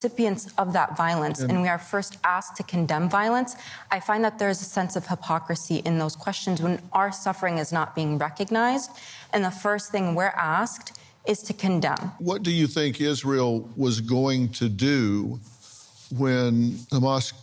recipients of that violence and we are first asked to condemn violence, I find that there's a sense of hypocrisy in those questions when our suffering is not being recognized. And the first thing we're asked is to condemn. What do you think Israel was going to do when Hamas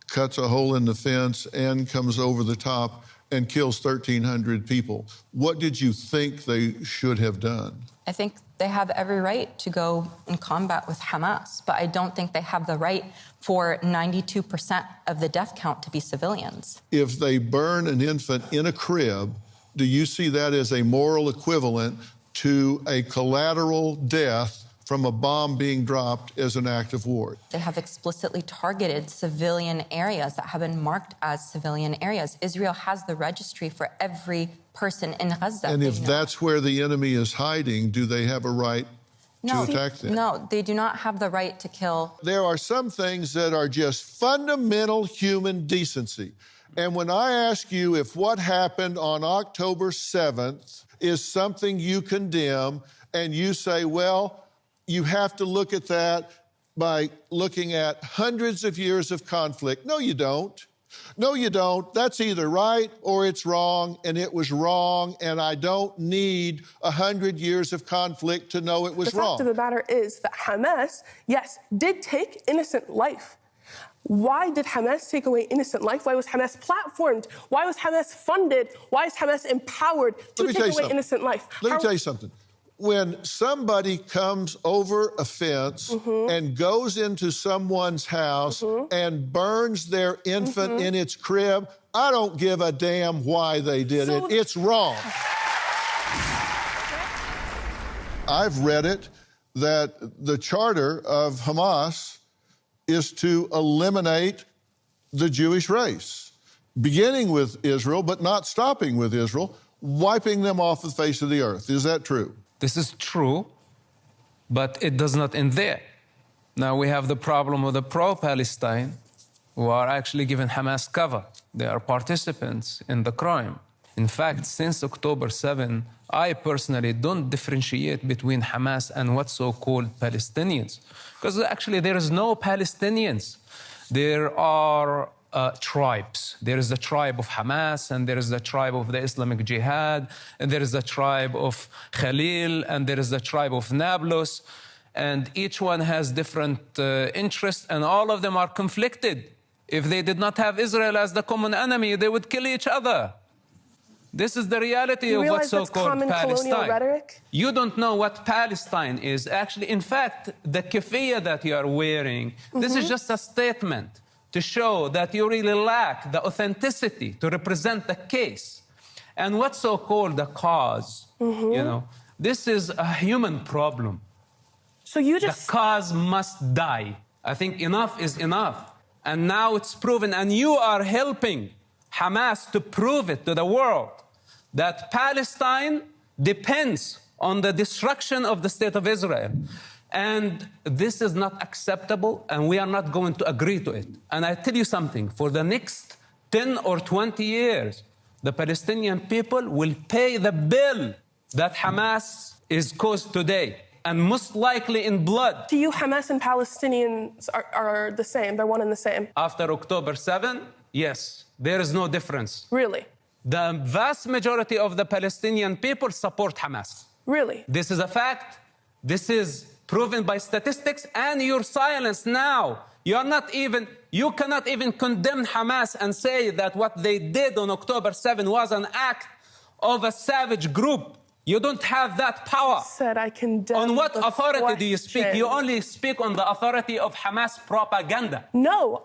cuts a hole in the fence and comes over the top and kills 1,300 people? What did you think they should have done? I think they have every right to go in combat with Hamas, but I don't think they have the right for 92% of the death count to be civilians. If they burn an infant in a crib, do you see that as a moral equivalent to a collateral death from a bomb being dropped as an act of war? They have explicitly targeted civilian areas that have been marked as civilian areas. Israel has the registry for every person in Gaza. And if that's where the enemy is hiding, do they have a right to attack them? No, they do not have the right to kill. There are some things that are just fundamental human decency. And when I ask you if what happened on October 7th is something you condemn, and you say, well, you have to look at that by looking at hundreds of years of conflict. No, you don't. No, you don't. That's either right or it's wrong, and it was wrong, and I don't need 100 years of conflict to know it was wrong. The fact of the matter is that Hamas, yes, did take innocent life. Why did Hamas take away innocent life? Why was Hamas platformed? Why was Hamas funded? Why is Hamas empowered to take away innocent life? Let me tell you something. When somebody comes over a fence and goes into someone's house and burns their infant in its crib, I don't give a damn why they did it. It's wrong. I've read it that the charter of Hamas is to eliminate the Jewish race, beginning with Israel, but not stopping with Israel, wiping them off the face of the earth. Is that true? This is true, but it does not end there. Now we have the problem of the pro-Palestine who are actually giving Hamas cover. They are participants in the crime. In fact, since October 7, I personally don't differentiate between Hamas and what's so-called Palestinians. Because actually there is no Palestinians. There are tribes. There is the tribe of Hamas, and there is the tribe of the Islamic Jihad, and there is the tribe of Khalil, and there is the tribe of Nablus. And each one has different interests, and all of them are conflicted. If they did not have Israel as the common enemy, they would kill each other. This is the reality of what's so-called Palestine. You don't know what Palestine is. Actually, in fact, the keffiyeh that you are wearing, this is just a statement to show that you really lack the authenticity to represent the case. And what's so-called the cause, you know, this is a human problem. So you just... The cause must die. I think enough is enough. And now it's proven, and you are helping Hamas to prove it to the world, that Palestine depends on the destruction of the state of Israel. And this is not acceptable, and we are not going to agree to it. And I tell you something, for the next 10 or 20 years, the Palestinian people will pay the bill that Hamas is caused today, and most likely in blood. To you, Hamas and Palestinians are the same, they're one and the same? After October 7, yes, there is no difference. Really? The vast majority of the Palestinian people support Hamas. Really? This is a fact. This is proven by statistics, and your silence now. You cannot even condemn Hamas and say that what they did on October 7 was an act of a savage group. You don't have that power. Said I condemn. On what authority do you speak? You only speak on the authority of Hamas propaganda. No,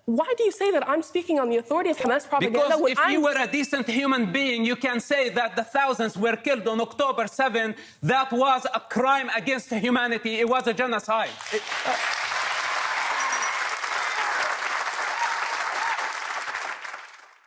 why do you say that I'm speaking on the authority of Hamas propaganda? Because if you were a decent human being, you can say that the thousands were killed on October 7. That was a crime against humanity. It was a genocide.